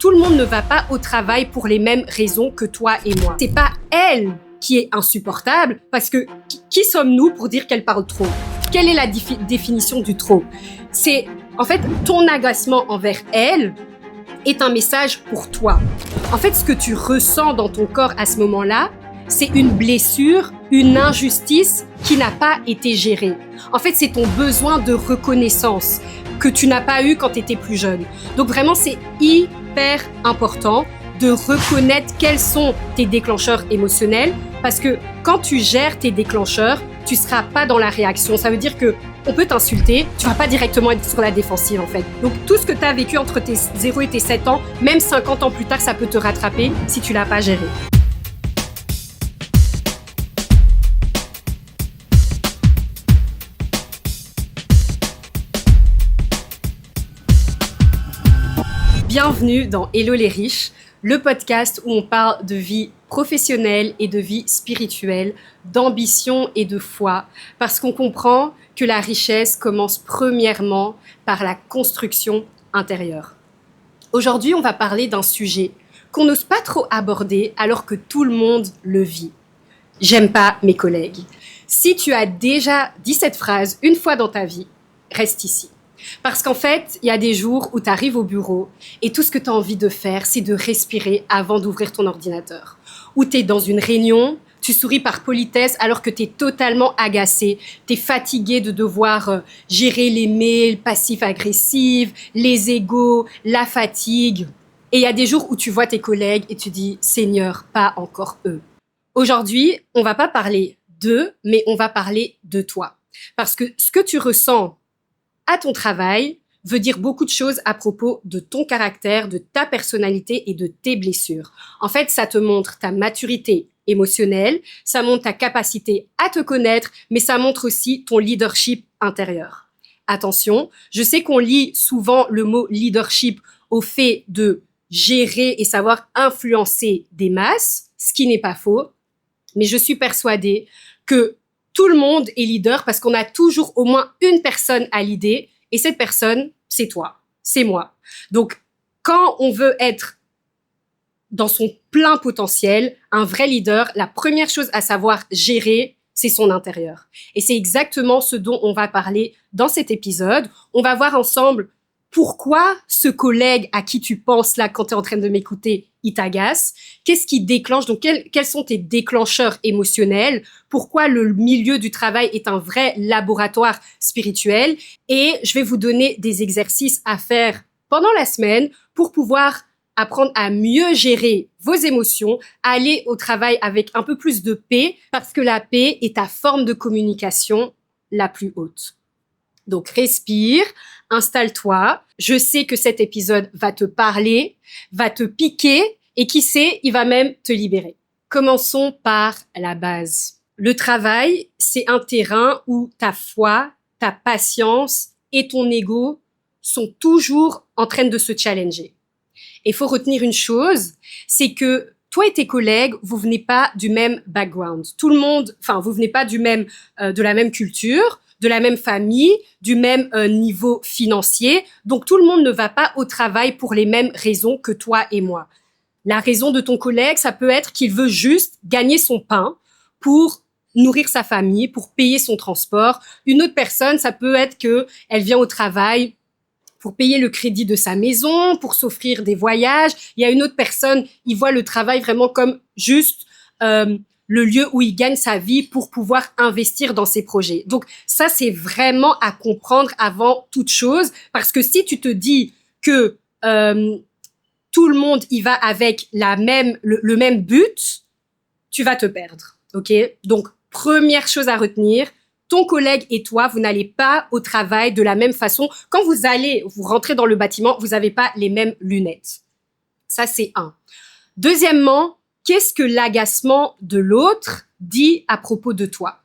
Tout le monde ne va pas au travail pour les mêmes raisons que toi et moi. C'est pas elle qui est insupportable, parce que qui sommes-nous pour dire qu'elle parle trop? Quelle est la définition du trop? C'est, en fait, ton agacement envers elle est un message pour toi. En fait, ce que tu ressens dans ton corps à ce moment-là, c'est une blessure, une injustice qui n'a pas été gérée. En fait, c'est ton besoin de reconnaissance que tu n'as pas eu quand tu étais plus jeune. Donc vraiment, c'est hyper important de reconnaître quels sont tes déclencheurs émotionnels, parce que quand tu gères tes déclencheurs, tu seras pas dans la réaction. Ça veut dire que on peut t'insulter, tu vas pas directement être sur la défensive en fait. Donc tout ce que tu as vécu entre tes 0 et tes 7 ans, même 50 ans plus tard, ça peut te rattraper si tu l'as pas géré. Bienvenue dans Hello les riches, le podcast où on parle de vie professionnelle et de vie spirituelle, d'ambition et de foi, parce qu'on comprend que la richesse commence premièrement par la construction intérieure. Aujourd'hui, on va parler d'un sujet qu'on n'ose pas trop aborder alors que tout le monde le vit. J'aime pas mes collègues. Si tu as déjà dit cette phrase une fois dans ta vie, reste ici. Parce qu'en fait, il y a des jours où tu arrives au bureau et tout ce que tu as envie de faire, c'est de respirer avant d'ouvrir ton ordinateur. Ou tu es dans une réunion, tu souris par politesse alors que tu es totalement agacé, tu es fatigué de devoir gérer les mails passifs-agressifs, les égos, la fatigue. Et il y a des jours où tu vois tes collègues et tu dis « Seigneur, pas encore eux ». Aujourd'hui, on va pas parler d'eux, mais on va parler de toi. Parce que ce que tu ressens à ton travail veut dire beaucoup de choses à propos de ton caractère, de ta personnalité et de tes blessures. En fait, ça te montre ta maturité émotionnelle, ça montre ta capacité à te connaître, mais ça montre aussi ton leadership intérieur. Attention, je sais qu'on lit souvent le mot leadership au fait de gérer et savoir influencer des masses, ce qui n'est pas faux, mais je suis persuadée que tout le monde est leader parce qu'on a toujours au moins une personne à l'idée et cette personne, c'est toi, c'est moi. Donc, quand on veut être dans son plein potentiel, un vrai leader, la première chose à savoir gérer, c'est son intérieur. Et c'est exactement ce dont on va parler dans cet épisode. On va voir ensemble pourquoi ce collègue à qui tu penses là quand tu es en train de m'écouter, il t'agace. Qu'est-ce qui déclenche? Donc, quels sont tes déclencheurs émotionnels? Pourquoi le milieu du travail est un vrai laboratoire spirituel? Et je vais vous donner des exercices à faire pendant la semaine pour pouvoir apprendre à mieux gérer vos émotions, à aller au travail avec un peu plus de paix, parce que la paix est ta forme de communication la plus haute. Donc, respire, installe-toi. Je sais que cet épisode va te parler, va te piquer et qui sait, il va même te libérer. Commençons par la base. Le travail, c'est un terrain où ta foi, ta patience et ton ego sont toujours en train de se challenger. Et il faut retenir une chose, c'est que toi et tes collègues, vous venez pas du même background. Tout le monde, vous venez pas de la même culture, de la même famille, du même niveau financier. Donc, tout le monde ne va pas au travail pour les mêmes raisons que toi et moi. La raison de ton collègue, ça peut être qu'il veut juste gagner son pain pour nourrir sa famille, pour payer son transport. Une autre personne, ça peut être qu'elle vient au travail pour payer le crédit de sa maison, pour s'offrir des voyages. Il y a une autre personne, il voit le travail vraiment comme juste le lieu où il gagne sa vie pour pouvoir investir dans ses projets. Donc ça, c'est vraiment à comprendre avant toute chose, parce que si tu te dis que tout le monde y va avec le même but, tu vas te perdre, ok? Donc, première chose à retenir, ton collègue et toi, vous n'allez pas au travail de la même façon. Quand vous rentrez dans le bâtiment, vous n'avez pas les mêmes lunettes. Ça, c'est un. Deuxièmement, qu'est-ce que l'agacement de l'autre dit à propos de toi?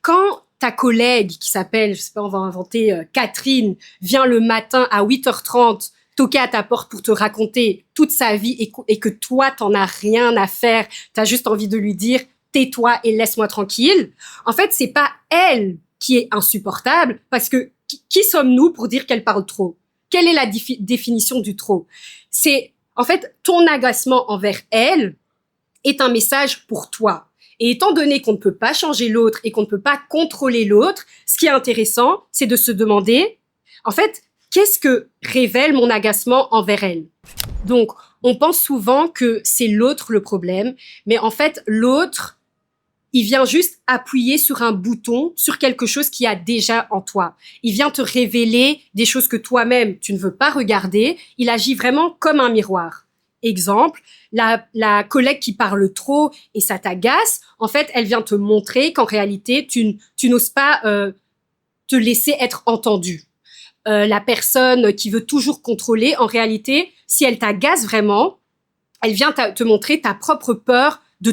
Quand ta collègue qui s'appelle, je sais pas, on va inventer Catherine, vient le matin à 8h30 toquer à ta porte pour te raconter toute sa vie et que toi, t'en as rien à faire, t'as juste envie de lui dire tais-toi et laisse-moi tranquille. En fait, c'est pas elle qui est insupportable, parce que qui sommes-nous pour dire qu'elle parle trop? Quelle est la définition du trop? C'est En fait, ton agacement envers elle est un message pour toi. Et étant donné qu'on ne peut pas changer l'autre et qu'on ne peut pas contrôler l'autre, ce qui est intéressant, c'est de se demander, en fait, qu'est-ce que révèle mon agacement envers elle? Donc, on pense souvent que c'est l'autre le problème, mais en fait, l'autre, il vient juste appuyer sur un bouton, sur quelque chose qui a déjà en toi. Il vient te révéler des choses que toi-même, tu ne veux pas regarder. Il agit vraiment comme un miroir. Exemple, la collègue qui parle trop et ça t'agace, en fait, elle vient te montrer qu'en réalité, tu n'oses pas te laisser être entendu. La personne qui veut toujours contrôler, en réalité, si elle t'agace vraiment, elle vient te montrer ta propre peur de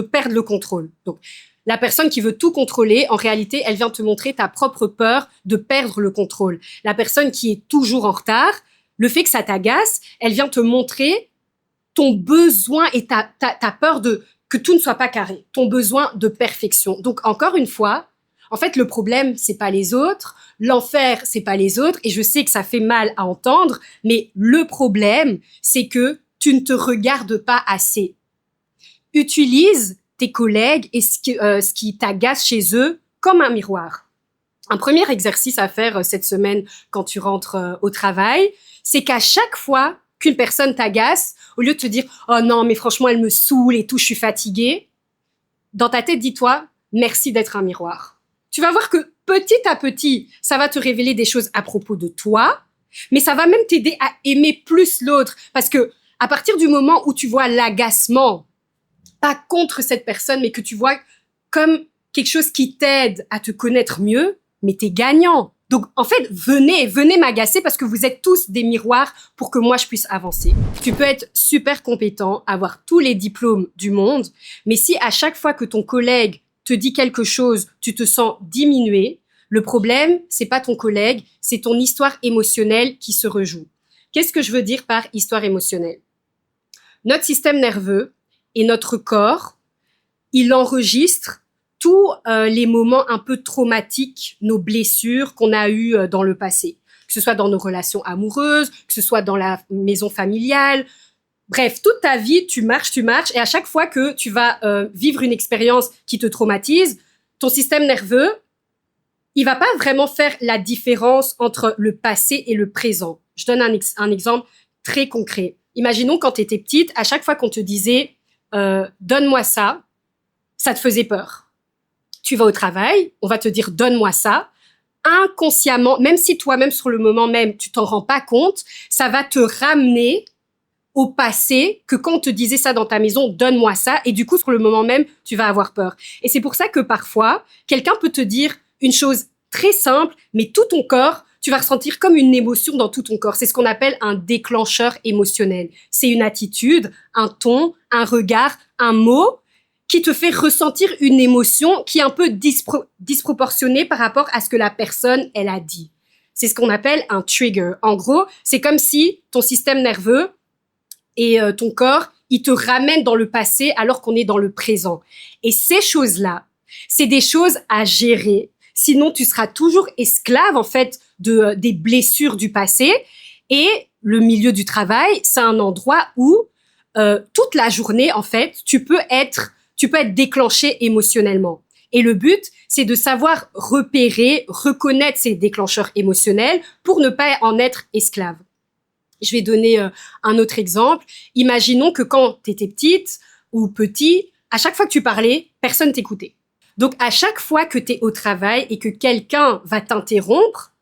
perdre le contrôle. Donc, la personne qui veut tout contrôler, en réalité, elle vient te montrer ta propre peur de perdre le contrôle. La personne qui est toujours en retard, le fait que ça t'agace, elle vient te montrer ton besoin et ta peur que tout ne soit pas carré, ton besoin de perfection. Donc, encore une fois, en fait, le problème, c'est pas les autres, l'enfer, c'est pas les autres, et je sais que ça fait mal à entendre, mais le problème, c'est que tu ne te regardes pas assez. Utilise tes collègues et ce qui t'agace chez eux comme un miroir. Un premier exercice à faire cette semaine quand tu rentres au travail, c'est qu'à chaque fois qu'une personne t'agace, au lieu de te dire « Oh non, mais franchement, elle me saoule et tout, je suis fatiguée », dans ta tête, dis-toi « Merci d'être un miroir ». Tu vas voir que petit à petit, ça va te révéler des choses à propos de toi, mais ça va même t'aider à aimer plus l'autre. Parce que à partir du moment où tu vois l'agacement, pas contre cette personne, mais que tu vois comme quelque chose qui t'aide à te connaître mieux, mais t'es gagnant. Donc, en fait, venez m'agacer parce que vous êtes tous des miroirs pour que moi, je puisse avancer. Tu peux être super compétent, avoir tous les diplômes du monde, mais si à chaque fois que ton collègue te dit quelque chose, tu te sens diminué, le problème, c'est pas ton collègue, c'est ton histoire émotionnelle qui se rejoue. Qu'est-ce que je veux dire par histoire émotionnelle? Notre système nerveux et notre corps, il enregistre tous les moments un peu traumatiques, nos blessures qu'on a eues dans le passé. Que ce soit dans nos relations amoureuses, que ce soit dans la maison familiale. Bref, toute ta vie, tu marches, et à chaque fois que tu vas vivre une expérience qui te traumatise, ton système nerveux, il va pas vraiment faire la différence entre le passé et le présent. Je donne un exemple très concret. Imaginons quand tu étais petite, à chaque fois qu'on te disait donne-moi ça, ça te faisait peur. Tu vas au travail, on va te dire donne-moi ça. Inconsciemment, même si toi-même sur le moment même, tu t'en rends pas compte, ça va te ramener au passé que quand on te disait ça dans ta maison, donne-moi ça, et du coup, sur le moment même, tu vas avoir peur. Et c'est pour ça que parfois, quelqu'un peut te dire une chose très simple, mais tout ton corps, tu vas ressentir comme une émotion dans tout ton corps. C'est ce qu'on appelle un déclencheur émotionnel. C'est une attitude, un ton, un regard, un mot qui te fait ressentir une émotion qui est un peu disproportionnée par rapport à ce que la personne, elle a dit. C'est ce qu'on appelle un trigger. En gros, c'est comme si ton système nerveux et ton corps, il te ramène dans le passé alors qu'on est dans le présent. Et ces choses-là, c'est des choses à gérer. Sinon, tu seras toujours esclave, en fait, des blessures du passé. Et le milieu du travail, c'est un endroit où toute la journée, en fait, tu peux être déclenché émotionnellement. Et le but, c'est de savoir repérer, reconnaître ces déclencheurs émotionnels pour ne pas en être esclave. Je vais donner un autre exemple. Imaginons que quand tu étais petite ou petit, à chaque fois que tu parlais, personne t'écoutait. Donc, à chaque fois que tu es au travail et que quelqu'un va t'interrompre,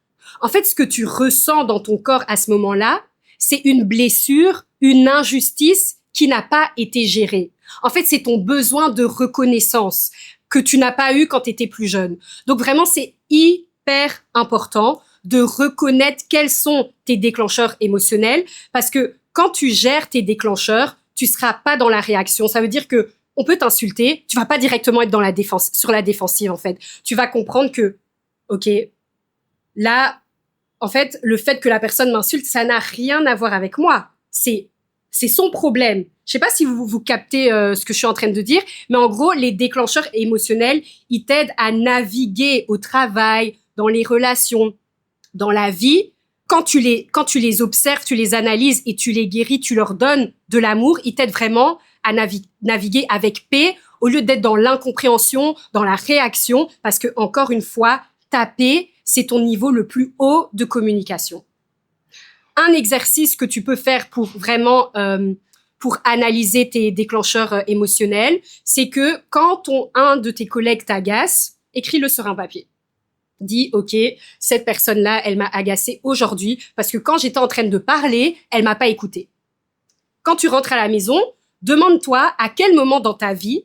en fait, ce que tu ressens dans ton corps à ce moment-là, c'est une blessure, une injustice qui n'a pas été gérée. En fait, c'est ton besoin de reconnaissance que tu n'as pas eu quand tu étais plus jeune. Donc, vraiment, c'est hyper important de reconnaître quels sont tes déclencheurs émotionnels parce que quand tu gères tes déclencheurs, tu seras pas dans la réaction. Ça veut dire que on peut t'insulter, tu vas pas directement être dans la défense, sur la défensive en fait. Tu vas comprendre que, ok, là, en fait, le fait que la personne m'insulte, ça n'a rien à voir avec moi. C'est son problème. Je sais pas si vous captez ce que je suis en train de dire, mais en gros, les déclencheurs émotionnels, ils t'aident à naviguer au travail, dans les relations, dans la vie, quand tu les observes, tu les analyses et tu les guéris, tu leur donnes de l'amour, ils t'aident vraiment à naviguer avec paix au lieu d'être dans l'incompréhension, dans la réaction, parce que, encore une fois, ta paix, c'est ton niveau le plus haut de communication. Un exercice que tu peux faire pour vraiment pour analyser tes déclencheurs émotionnels, c'est que quand un de tes collègues t'agace, écris-le sur un papier. Dis, OK, cette personne-là, elle m'a agacée aujourd'hui parce que quand j'étais en train de parler, elle m'a pas écouté. Quand tu rentres à la maison, demande-toi à quel moment dans ta vie,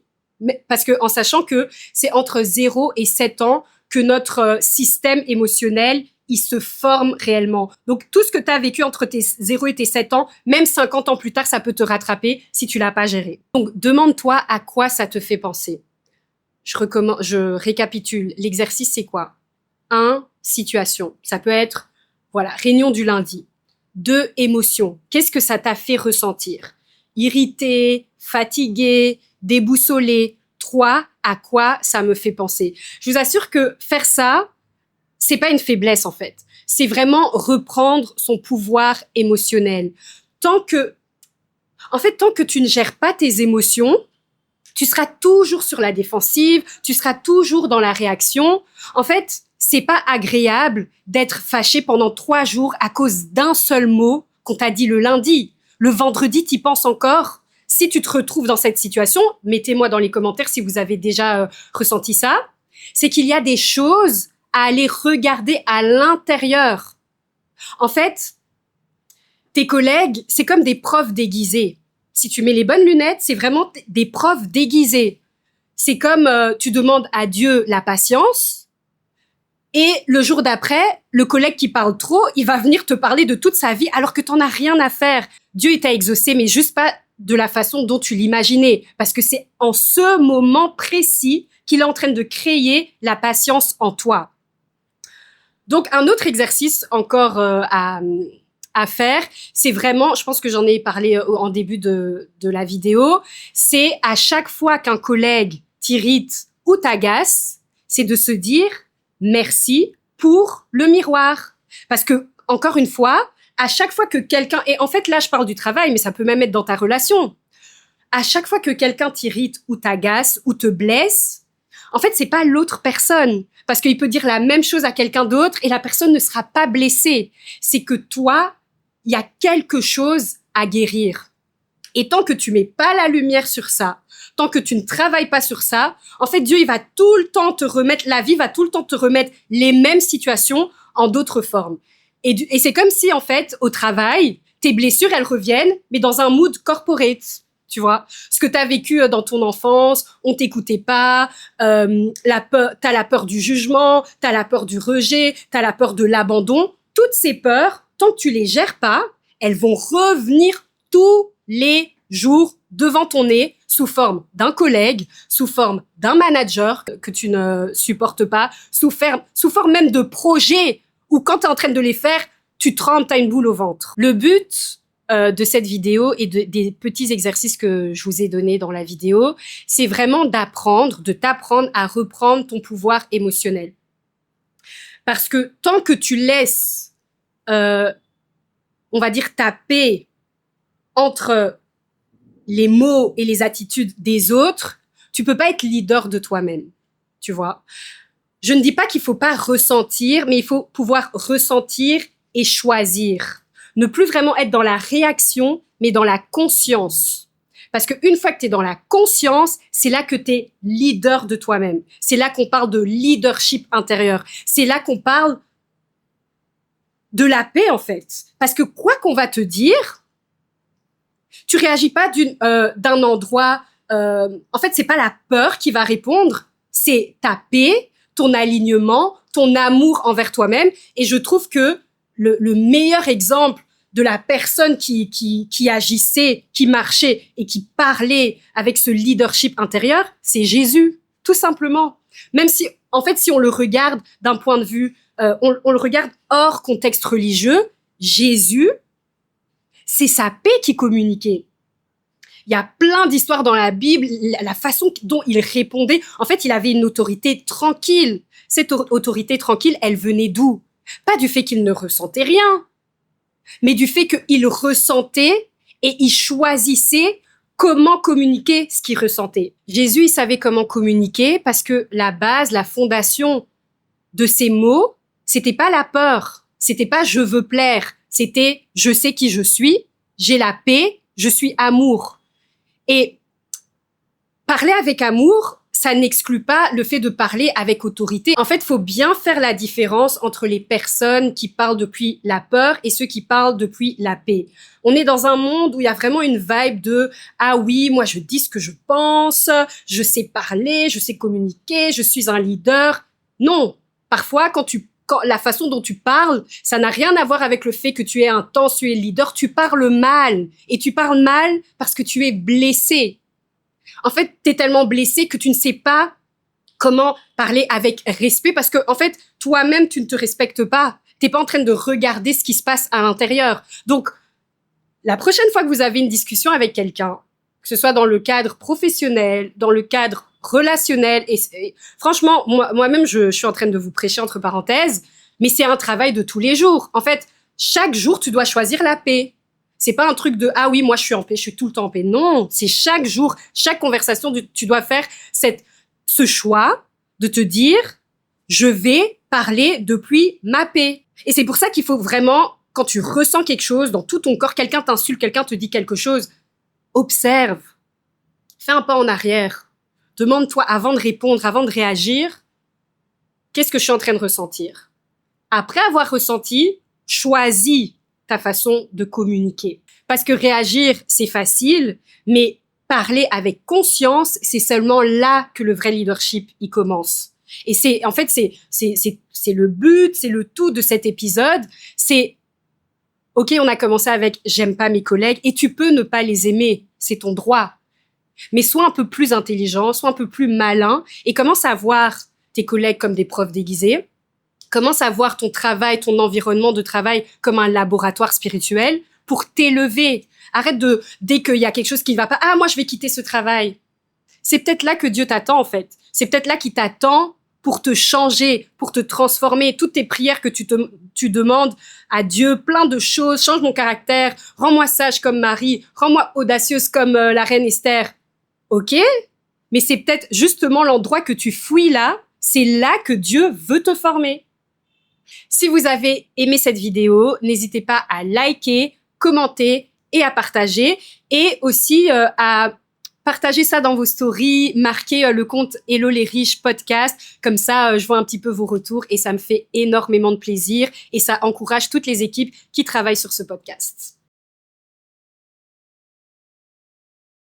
parce que en sachant que c'est entre 0 et 7 ans que notre système émotionnel, il se forme réellement. Donc, tout ce que tu as vécu entre tes 0 et tes 7 ans, même 50 ans plus tard, ça peut te rattraper si tu l'as pas géré. Donc, demande-toi à quoi ça te fait penser. Je récapitule. L'exercice, c'est quoi? 1, situation. Ça peut être, voilà, réunion du lundi. 2, émotion. Qu'est-ce que ça t'a fait ressentir? Irrité, fatigué, déboussolé. 3, à quoi ça me fait penser? Je vous assure que faire ça, c'est pas une faiblesse, en fait. C'est vraiment reprendre son pouvoir émotionnel. Tant que tu ne gères pas tes émotions, tu seras toujours sur la défensive, tu seras toujours dans la réaction. En fait, c'est pas agréable d'être fâché pendant 3 jours à cause d'un seul mot qu'on t'a dit le lundi. Le vendredi, t'y penses encore. Si tu te retrouves dans cette situation, mettez-moi dans les commentaires si vous avez déjà ressenti ça. C'est qu'il y a des choses à aller regarder à l'intérieur. En fait, tes collègues, c'est comme des profs déguisés. Si tu mets les bonnes lunettes, c'est vraiment des profs déguisés. C'est comme tu demandes à Dieu la patience et le jour d'après, le collègue qui parle trop, il va venir te parler de toute sa vie alors que t'en as rien à faire. Dieu il t'a exaucé, mais juste pas de la façon dont tu l'imaginais. Parce que c'est en ce moment précis qu'il est en train de créer la patience en toi. Donc, un autre exercice encore à faire, c'est vraiment, je pense que j'en ai parlé en début de la vidéo, c'est à chaque fois qu'un collègue t'irrite ou t'agace, c'est de se dire merci pour le miroir. Parce que, encore une fois, à chaque fois que quelqu'un, et en fait là je parle du travail, mais ça peut même être dans ta relation, à chaque fois que quelqu'un t'irrite ou t'agace ou te blesse, en fait c'est pas l'autre personne. Parce qu'il peut dire la même chose à quelqu'un d'autre et la personne ne sera pas blessée. C'est que toi, il y a quelque chose à guérir. Et tant que tu mets pas la lumière sur ça, tant que tu ne travailles pas sur ça, en fait, Dieu, il va tout le temps te remettre, la vie va tout le temps te remettre les mêmes situations en d'autres formes. Et c'est comme si, en fait, au travail, tes blessures, elles reviennent, mais dans un mood corporate. Tu vois, ce que tu as vécu dans ton enfance, on t'écoutait pas, t'as la peur du jugement, t'as la peur du rejet, t'as la peur de l'abandon. Toutes ces peurs, tant que tu les gères pas, elles vont revenir tous les jours devant ton nez sous forme d'un collègue, sous forme d'un manager que tu ne supportes pas, sous forme même de projets où quand tu es en train de les faire, tu trembles, tu as une boule au ventre. Le but de cette vidéo et des petits exercices que je vous ai donnés dans la vidéo, c'est vraiment de t'apprendre à reprendre ton pouvoir émotionnel. Parce que tant que tu laisses, on va dire, ta paix entre les mots et les attitudes des autres, tu peux pas être leader de toi-même, tu vois. Je ne dis pas qu'il faut pas ressentir, mais il faut pouvoir ressentir et choisir. Ne plus vraiment être dans la réaction, mais dans la conscience. Parce qu'une fois que tu es dans la conscience, c'est là que tu es leader de toi-même. C'est là qu'on parle de leadership intérieur. C'est là qu'on parle de la paix, en fait. Parce que quoi qu'on va te dire, tu réagis pas d'un endroit... en fait, c'est pas la peur qui va répondre, c'est ta paix, ton alignement, ton amour envers toi-même. Et je trouve que le meilleur exemple de la personne qui agissait, qui marchait et qui parlait avec ce leadership intérieur, c'est Jésus, tout simplement. Même si, en fait, si on le regarde d'un point de vue, on le regarde hors contexte religieux, Jésus, c'est sa paix qui communiquait. Il y a plein d'histoires dans la Bible, la façon dont il répondait. En fait, il avait une autorité tranquille. Cette autorité tranquille, elle venait d'où? Pas du fait qu'il ne ressentait rien, mais du fait qu'il ressentait et il choisissait comment communiquer ce qu'il ressentait. Jésus, il savait comment communiquer parce que la base, la fondation de ces mots, c'était pas la peur, c'était pas je veux plaire, c'était je sais qui je suis, j'ai la paix, je suis amour. Et parler avec amour, ça n'exclut pas le fait de parler avec autorité. En fait, il faut bien faire la différence entre les personnes qui parlent depuis la peur et ceux qui parlent depuis la paix. On est dans un monde où il y a vraiment une vibe de « Ah oui, moi je dis ce que je pense, je sais parler, je sais communiquer, je suis un leader ». Non, parfois quand la façon dont tu parles, ça n'a rien à voir avec le fait que tu es intense, tu es leader, tu parles mal. Et tu parles mal parce que tu es blessé. En fait, tu es tellement blessé que tu ne sais pas comment parler avec respect parce que, en fait, toi-même, tu ne te respectes pas. Tu n'es pas en train de regarder ce qui se passe à l'intérieur. Donc, la prochaine fois que vous avez une discussion avec quelqu'un, que ce soit dans le cadre professionnel, dans le cadre relationnel, et franchement, moi-même, je suis en train de vous prêcher entre parenthèses, mais c'est un travail de tous les jours. En fait, chaque jour, tu dois choisir la paix. C'est pas un truc de « Ah oui, moi je suis en paix, je suis tout le temps en paix ». Non, c'est chaque jour, chaque conversation, tu dois faire ce choix de te dire « Je vais parler depuis ma paix ». Et c'est pour ça qu'il faut vraiment, quand tu ressens quelque chose dans tout ton corps, quelqu'un t'insulte, quelqu'un te dit quelque chose, observe, fais un pas en arrière, demande-toi avant de répondre, avant de réagir, qu'est-ce que je suis en train de ressentir ? Après avoir ressenti, choisis ta façon de communiquer. Parce que réagir, c'est facile, mais parler avec conscience, c'est seulement là que le vrai leadership y commence. Et c'est le but, c'est le tout de cet épisode. C'est OK, on a commencé avec j'aime pas mes collègues et tu peux ne pas les aimer, c'est ton droit. Mais sois un peu plus intelligent, sois un peu plus malin et commence à voir tes collègues comme des profs déguisés. Commence à voir ton travail, ton environnement de travail comme un laboratoire spirituel pour t'élever. Arrête dès qu'il y a quelque chose qui ne va pas, ah, moi, je vais quitter ce travail. C'est peut-être là que Dieu t'attend, en fait. C'est peut-être là qu'il t'attend pour te changer, pour te transformer. Toutes tes prières que tu demandes à Dieu, plein de choses. Change mon caractère, rends-moi sage comme Marie, rends-moi audacieuse comme la reine Esther. OK, mais c'est peut-être justement l'endroit que tu fouilles là, c'est là que Dieu veut te former. Si vous avez aimé cette vidéo, n'hésitez pas à liker, commenter et à partager. Et aussi à partager ça dans vos stories, marquer le compte Hello les riches podcast. Comme ça, je vois un petit peu vos retours et ça me fait énormément de plaisir. Et ça encourage toutes les équipes qui travaillent sur ce podcast.